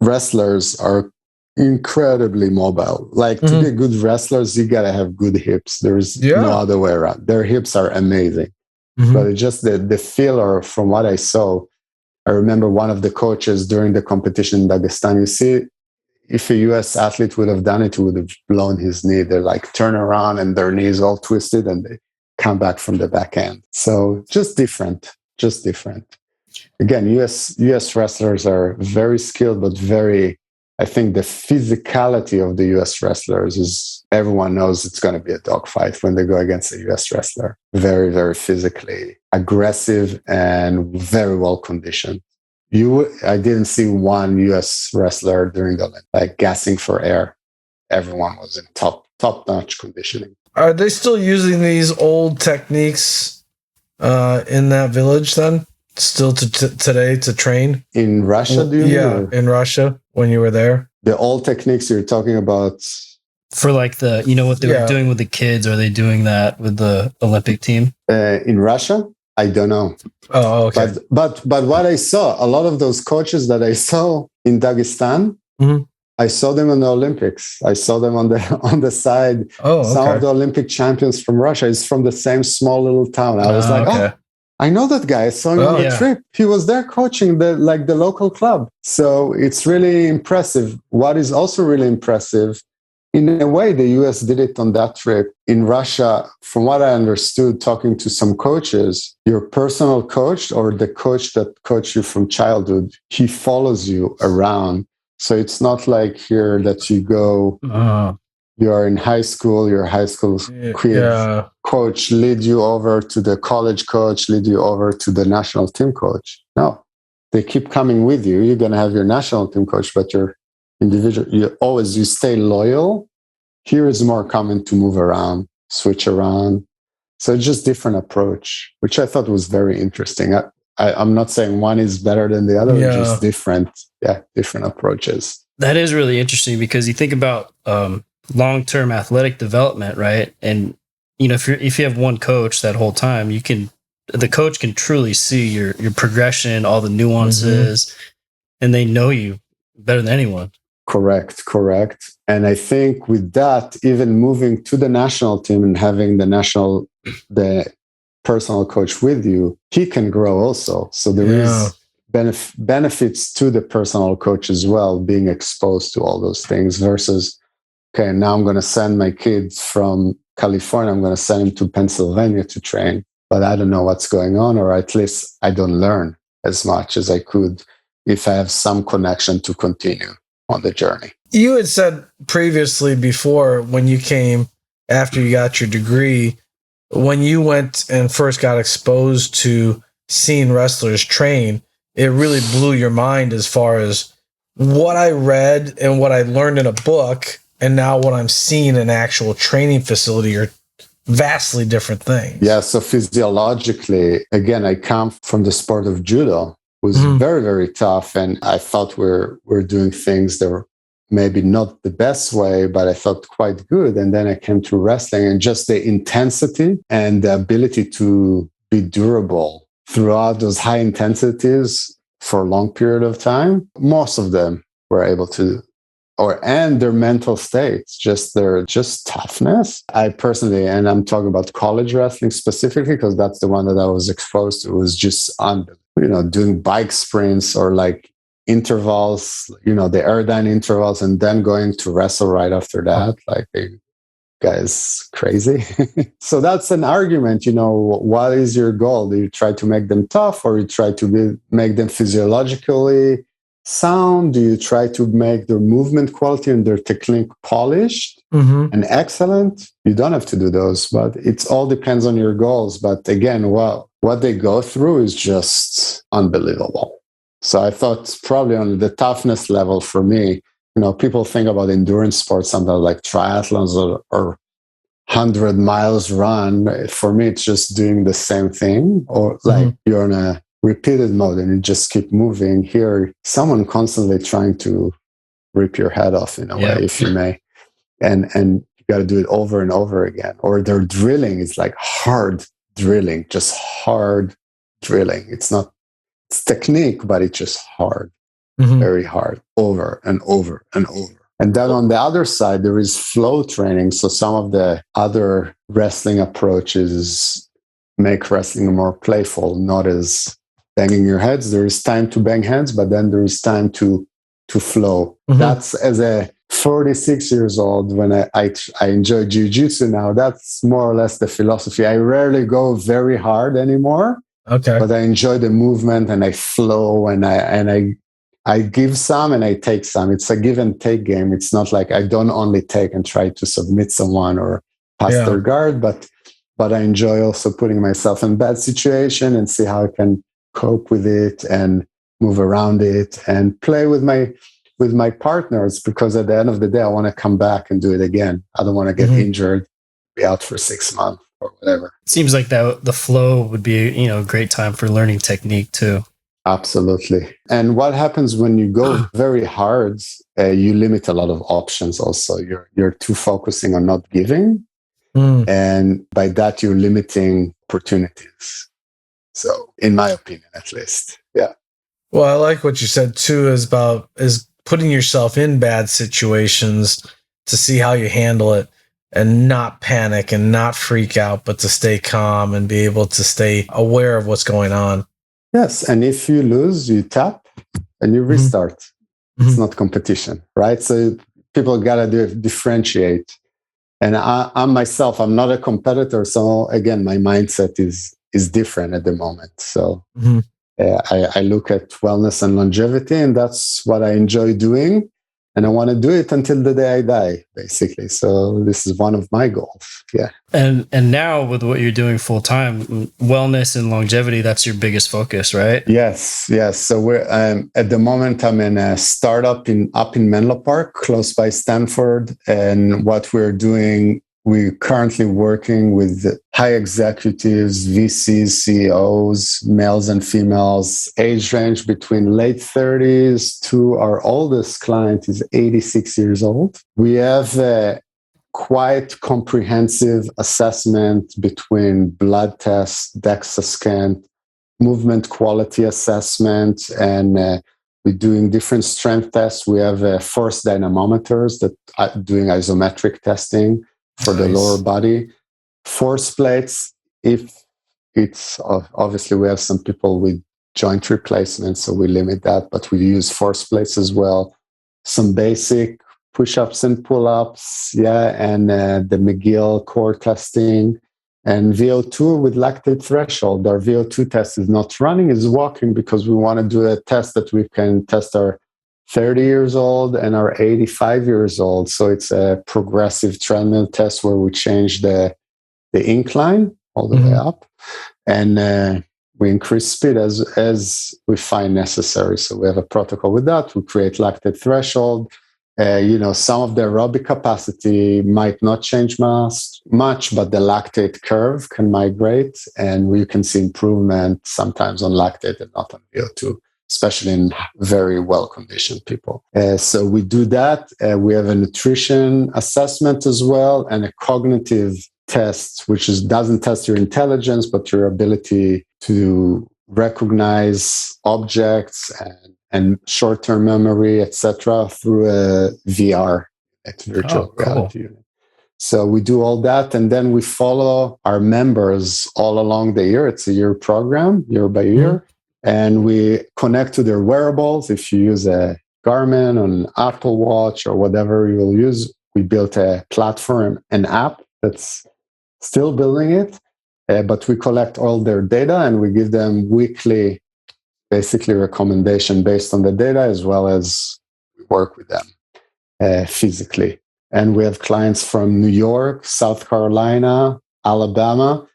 B: wrestlers are incredibly mobile. Like to be good wrestlers, you got to have good hips. There's no other way around. Their hips are amazing. But it's just the feel, or from what I saw, I remember one of the coaches during the competition in Dagestan, you see, if a US athlete would have done it, he would have blown his knee. They're like turn around and their knees all twisted and they come back from the back end. So just different. Again, US wrestlers are very skilled, but I think the physicality of the US wrestlers is, everyone knows it's going to be a dogfight when they go against a US wrestler. Very, very physically aggressive and very well conditioned. I didn't see one US wrestler during the Olympics like gassing for air. Everyone was in top-notch conditioning.
A: Are they still using these old techniques in that village then? Still today to train?
B: In Russia, do you mean?
A: Yeah, in Russia when you were there.
B: The old techniques you're talking about,
C: For like the, what they were doing with the kids, are they doing that with the Olympic team?
B: In Russia? I don't know.
A: Oh, okay.
B: But what I saw, a lot of those coaches that I saw in Dagestan, I saw them in the Olympics. I saw them on the side.
A: Oh, okay.
B: Some of the Olympic champions from Russia is from the same small little town. I was like, oh, I know that guy. I saw him on the trip. He was there coaching the local club. So it's really impressive. What is also really impressive, in a way, the US did it on that trip. In Russia, from what I understood, talking to some coaches, your personal coach or the coach that coached you from childhood, he follows you around. So it's not like here that you go, you are in high school, your high school coach lead you over to the college coach, lead you over to the national team coach. No, they keep coming with you. You're going to have your national team coach, but your individual, you stay loyal. Here is more common to move around, switch around. So it's just different approach, which I thought was very interesting. I'm not saying one is better than the other, just different approaches.
C: That is really interesting because you think about long-term athletic development, right? And if you have one coach that whole time, the coach can truly see your progression, all the nuances, and they know you better than anyone.
B: Correct. And I think with that, even moving to the national team and having the personal coach with you, he can grow also. So there is benefits to the personal coach as well, being exposed to all those things versus, okay, now I'm going to send my kids from California, I'm going to send them to Pennsylvania to train, but I don't know what's going on, or at least I don't learn as much as I could if I have some connection to continue on the journey.
A: You had said previously before when you came after you got your degree, when you went and first got exposed to seeing wrestlers train, it really blew your mind as far as what I read and what I learned in a book and now what I'm seeing in an actual training facility are vastly different things.
B: Yeah, so physiologically, again, I come from the sport of judo. It was very, very tough, and I thought we're doing things that were maybe not the best way, but I felt quite good. And then I came to wrestling, and just the intensity and the ability to be durable throughout those high intensities for a long period of time. Most of them were able to, and their mental states, their toughness. I personally, and I'm talking about college wrestling specifically, because that's the one that I was exposed to, was just doing bike sprints or like intervals, the airdyne intervals, and then going to wrestle right after that. Like, guys, crazy. So that's an argument, what is your goal? Do you try to make them tough, or you try to make them physiologically sound? Do you try to make their movement quality and their technique polished and excellent? You don't have to do those, but it all depends on your goals. But again, what they go through is just unbelievable. So I thought probably on the toughness level for me, people think about endurance sports, something like triathlons or 100 miles run. For me, it's just doing the same thing, or like you're in a repeated mode and you just keep moving. Here, someone constantly trying to rip your head off in a way, if you may. And you got to do it over and over again. Or their drilling is like hard drilling, just hard drilling. It's technique, but it's just hard, very hard, over and over and over. And then on the other side, there is flow training. So some of the other wrestling approaches make wrestling more playful, not as banging your heads. There is time to bang heads, but then there is time to flow. That's, as a 46 years old, when I enjoy jiu-jitsu now, that's more or less the philosophy. I rarely go very hard anymore. Okay. But I enjoy the movement and I flow and I give some and I take some. It's a give and take game. It's not like I don't only take and try to submit someone or pass their guard, but I enjoy also putting myself in bad situation and see how I can cope with it and move around it and play with my partners, because at the end of the day, I want to come back and do it again. I don't want to get injured, be out for 6 months or whatever.
C: It seems like that the flow would be a great time for learning technique too.
B: Absolutely. And what happens when you go very hard, you limit a lot of options also. You're too focusing on not giving. And by that, you're limiting opportunities. So in my opinion, at least. Yeah.
A: Well, I like what you said too, is putting yourself in bad situations to see how you handle it and not panic and not freak out, but to stay calm and be able to stay aware of what's going on.
B: Yes. And if you lose, you tap and you restart. Mm-hmm. It's not competition, right? So people got to differentiate. And I'm myself, I'm not a competitor. So again, my mindset is different at the moment. So I look at wellness and longevity, and that's what I enjoy doing. And I want to do it until the day I die, basically. So this is one of my goals. Yeah.
C: And now with what you're doing full time, wellness and longevity, that's your biggest focus, right?
B: Yes. So we're at the moment I'm in a startup up in Menlo Park, close by Stanford. And what we're doing, we're currently working with high executives, VCs, CEOs, males and females, age range between late 30s to our oldest client is 86 years old. We have a quite comprehensive assessment between blood tests, DEXA scan, movement quality assessment, and we're doing different strength tests. We have force dynamometers that are doing isometric testing for the lower body. Force plates, if it's obviously we have some people with joint replacement, so we limit that, but we use force plates as well. Some basic push-ups and pull-ups, and the McGill core testing, and VO2 with lactate threshold. Our VO2 test is not running, is walking, because we want to do a test that we can test our 30 years old and our 85 years old. So it's a progressive treadmill test where we change the incline all the way up, and we increase speed as we find necessary. So we have a protocol with that. We create lactate threshold. Some of the aerobic capacity might not change much, but the lactate curve can migrate, and we can see improvement sometimes on lactate and not on VO2, especially in very well-conditioned people. So we do that. We have a nutrition assessment as well, and a cognitive test, which doesn't test your intelligence, but your ability to recognize objects and short-term memory, etc., through a VR, virtual reality unit. So we do all that, and then we follow our members all along the year. It's a year program, year by year, and we connect to their wearables. If you use a Garmin or an Apple Watch or whatever you will use, we built a platform, an app that's still building it, but we collect all their data and we give them weekly, basically recommendation based on the data, as well as we work with them physically. And we have clients from New York, South Carolina, Alabama.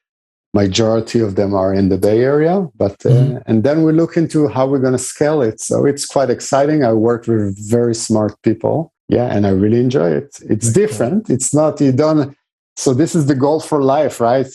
B: Majority of them are in the Bay Area, but and then we look into how we're going to scale it. So it's quite exciting. I work with very smart people, and I really enjoy it. It's different. It's not So this is the goal for life, right?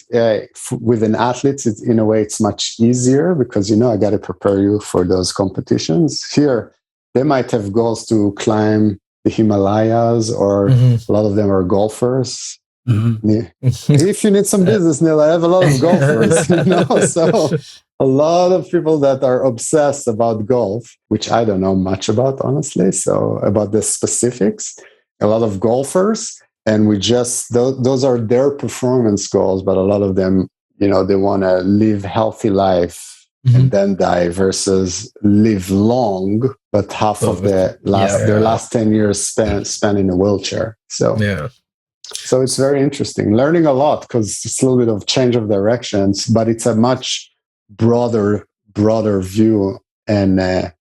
B: With an athlete, in a way, it's much easier because I got to prepare you for those competitions. Here, they might have goals to climb the Himalayas, or a lot of them are golfers. If you need some business, Neil, I have a lot of golfers. So a lot of people that are obsessed about golf, which I don't know much about, honestly. So about the specifics, a lot of golfers, and we just those are their performance goals. But a lot of them, they want to live healthy life and then die, versus live long, but half of their last 10 years spent in a wheelchair. So it's very interesting, learning a lot, because it's a little bit of change of directions, but it's a much broader view, and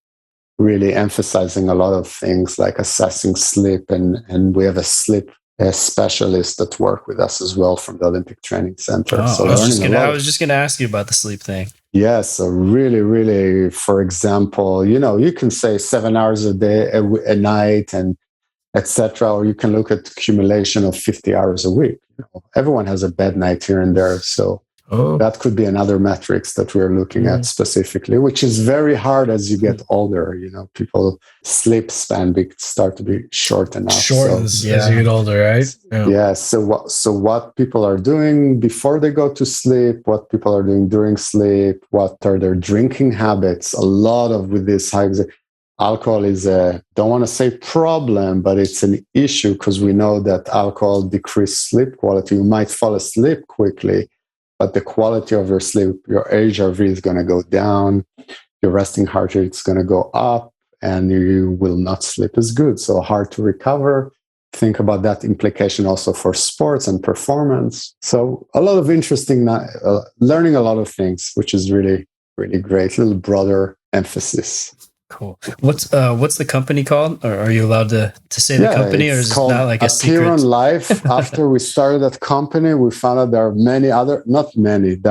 B: really emphasizing a lot of things like assessing sleep. And we have a sleep specialist that work with us as well from the Olympic Training Center.
C: I was just going to ask you about the sleep thing.
B: Yeah, so really, really, for example, you can say 7 hours a day, a night, and etc. Or you can look at accumulation of 50 hours a week. Everyone has a bad night here and there. So
A: Oh.
B: That could be another metrics that we're looking at specifically, which is very hard as you get older. People sleep span start to be short enough.
A: Shortens as you get older, right?
B: Yeah. So what people are doing before they go to sleep, what people are doing during sleep, what are their drinking habits? A lot of with this alcohol is don't want to say problem, but it's an issue because we know that alcohol decreases sleep quality. You might fall asleep quickly, but the quality of your sleep, your HRV is going to go down, your resting heart rate is going to go up, and you will not sleep as good. So hard to recover. Think about that implication also for sports and performance. So a lot of interesting, learning a lot of things, which is really, really great. A little broader emphasis.
C: Cool. What's the company called? Or are you allowed to say the company, or is it not like a secret?
B: Aperion Life. After we started that company, we found out there are there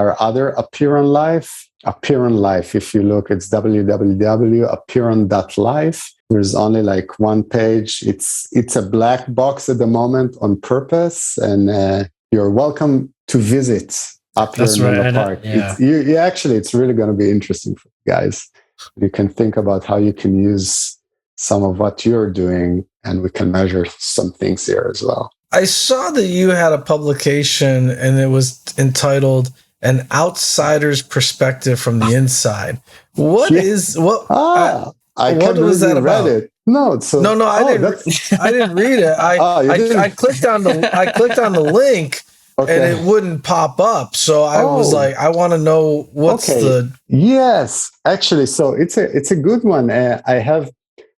B: are other Aperion Life. Aperion Life, if you look, it's www.aperion.life. There's only like one page. It's a black box at the moment on purpose, and you're welcome to visit up here in Menlo Park.
C: Yeah.
B: It's really going to be interesting for you guys. You can think about how you can use some of what you're doing, and we can measure some things here as well.
A: I saw that you had a publication, and it was entitled "An Outsider's Perspective from the Inside." What was that about?
B: It. No,
A: I didn't read it. I clicked on the link. Okay. And it wouldn't pop up. So I was like, I want to know what's the...
B: Yes, actually. So it's a good one. I have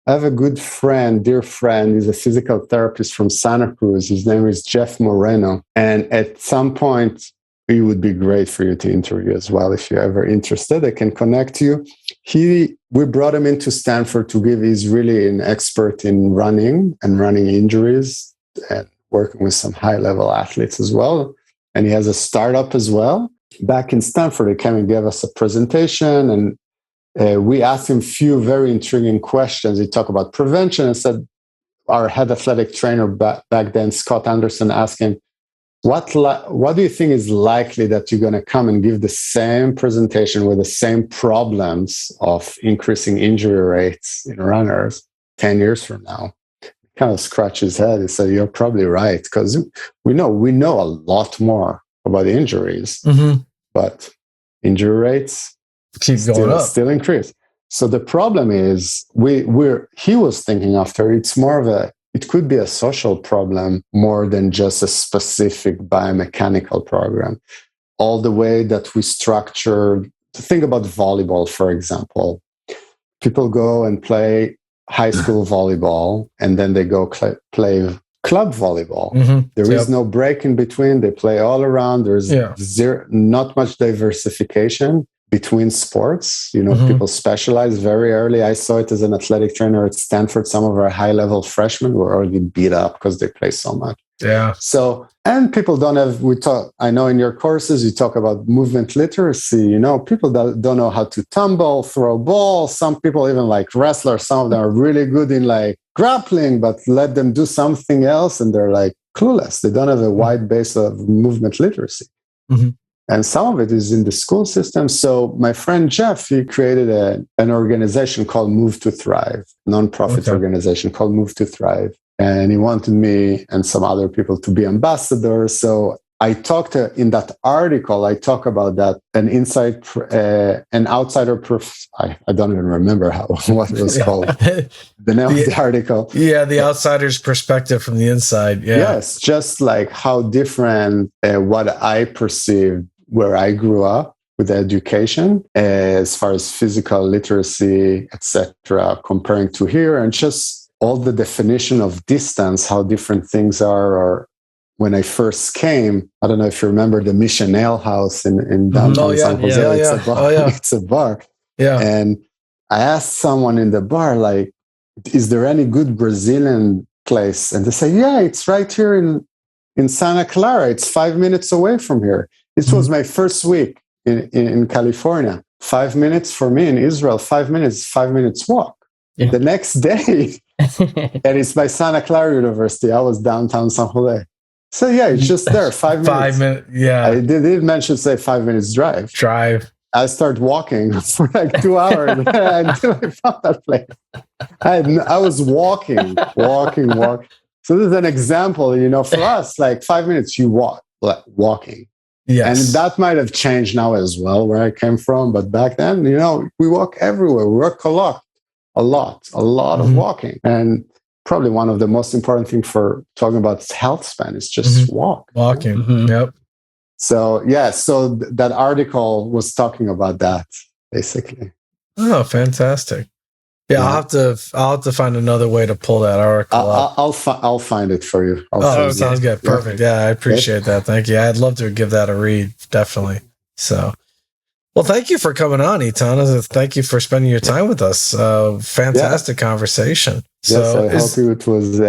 B: a good friend, dear friend. He's a physical therapist from Santa Cruz. His name is Jeff Moreno. And at some point, it would be great for you to interview as well. If you're ever interested, I can connect you. We brought him into Stanford to give. He's really an expert in running and running injuries and working with some high-level athletes as well. And he has a startup as well. Back in Stanford, he came and gave us a presentation, and we asked him a few very intriguing questions. He talked about prevention and said, our head athletic trainer back then, Scott Anderson, asked him, what do you think is likely that you're going to come and give the same presentation with the same problems of increasing injury rates in runners 10 years from now? Kind of scratch his head. He said, "You're probably right, because we know a lot more about the injuries, but injury rates
A: keep going up,
B: still increase." So the problem is, he was thinking after it could be a social problem more than just a specific biomechanical program. All the way that we structure. Think about volleyball, for example. People go and play high school volleyball, and then they go play club volleyball. There is no break in between. They play all around. There's not much diversification between sports. People specialize very early. I saw it as an athletic trainer at Stanford. Some of our high-level freshmen were already beat up because they play so much.
A: Yeah.
B: So, and people don't have, I know in your courses, you talk about movement literacy. People that don't know how to tumble, throw balls. Some people even like wrestlers. Some of them are really good in like grappling, but let them do something else and they're like clueless. They don't have a wide base of movement literacy. And some of it is in the school system. So my friend Jeff, he created an organization called Move to Thrive, nonprofit organization called Move to Thrive. And he wanted me and some other people to be ambassadors. So I talked in that article, I talk about that, an outsider I don't even remember what it was called. The name of the article.
A: Yeah, the outsider's perspective from the inside. Yeah.
B: Yes, just like how different what I perceived where I grew up with education, as far as physical literacy, etc., comparing to here, and just all the definition of distance, how different things are. Or when I first came, I don't know if you remember the Mission Ale House in downtown San Jose. It's a bar. It's a bar. Yeah. And I asked someone in the bar, like, is there any good Brazilian place? And they say, yeah, it's right here in Santa Clara. It's 5 minutes away from here. This was my first week in California. 5 minutes for me in Israel, 5 minutes walk. Yeah. The next day, and it's by Santa Clara University. I was downtown San Jose. So yeah, it's just there. 5 minutes.
A: 5 minutes. Yeah.
B: I did mention, say, 5 minutes drive. I started walking for like 2 hours until I found that place. I was walking. So this is an example, for us, like 5 minutes, you walking.
A: Yes.
B: And that might have changed now as well, where I came from. But back then, we walk everywhere. We work a lot of walking. And probably one of the most important things for talking about health span is just
A: walking. Yep.
B: So that article was talking about that basically.
A: Oh, fantastic! Yeah, I'll have to find another way to pull that article up.
B: I'll find it for you.
A: Sounds good. Perfect. Yeah, I appreciate that. Thank you. I'd love to give that a read. Definitely. So, well, thank you for coming on, Eitan. Thank you for spending your time with us. Fantastic conversation. So,
B: I hope it was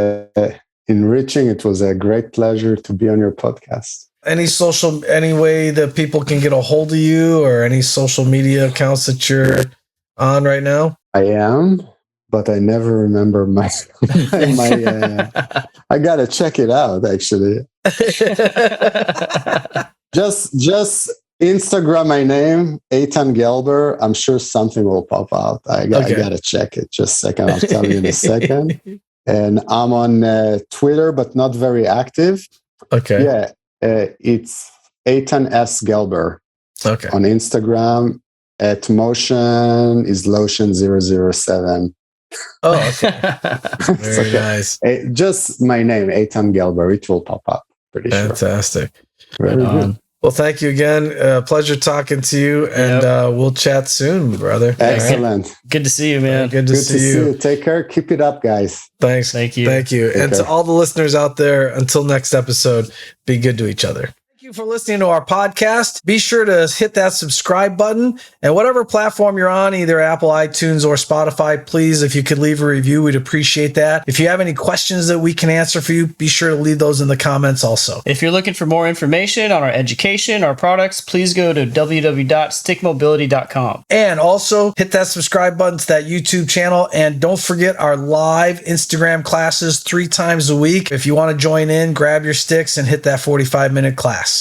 B: enriching. It was a great pleasure to be on your podcast.
A: Any way that people can get a hold of you, or any social media accounts that you're on right now?
B: I am, but I never remember my I gotta check it out actually. just Instagram my name, Eitan Gelber. I'm sure something will pop out. I gotta check it. Just a second, I'll tell you in a second. And I'm on Twitter, but not very active.
A: Okay.
B: Yeah. It's Eitan S. Gelber on Instagram. At Motion is Lotion 007.
A: Oh, okay. Very nice.
B: Just my name, Eitan Gelber. It will pop up. Pretty
A: Fantastic.
B: Sure. Very good.
A: Well, thank you again. Pleasure talking to you, and we'll chat soon, brother.
B: Excellent.
C: Right. Good to see you, man.
A: Good to see you.
B: Take care. Keep it up, guys.
A: Thanks.
C: Thank you.
A: And to all the listeners out there, until next episode, be good to each other. Thank you for listening to our podcast. Be sure to hit that subscribe button, and whatever platform you're on, either Apple, iTunes, or Spotify, please, if you could leave a review, we'd appreciate that. If you have any questions that we can answer for you, be sure to leave those in the comments also.
C: If you're looking for more information on our education, our products, please go to www.stickmobility.com.
A: And also hit that subscribe button to that YouTube channel, and don't forget our live Instagram classes 3 times a week. If you want to join in, grab your sticks and hit that 45-minute class.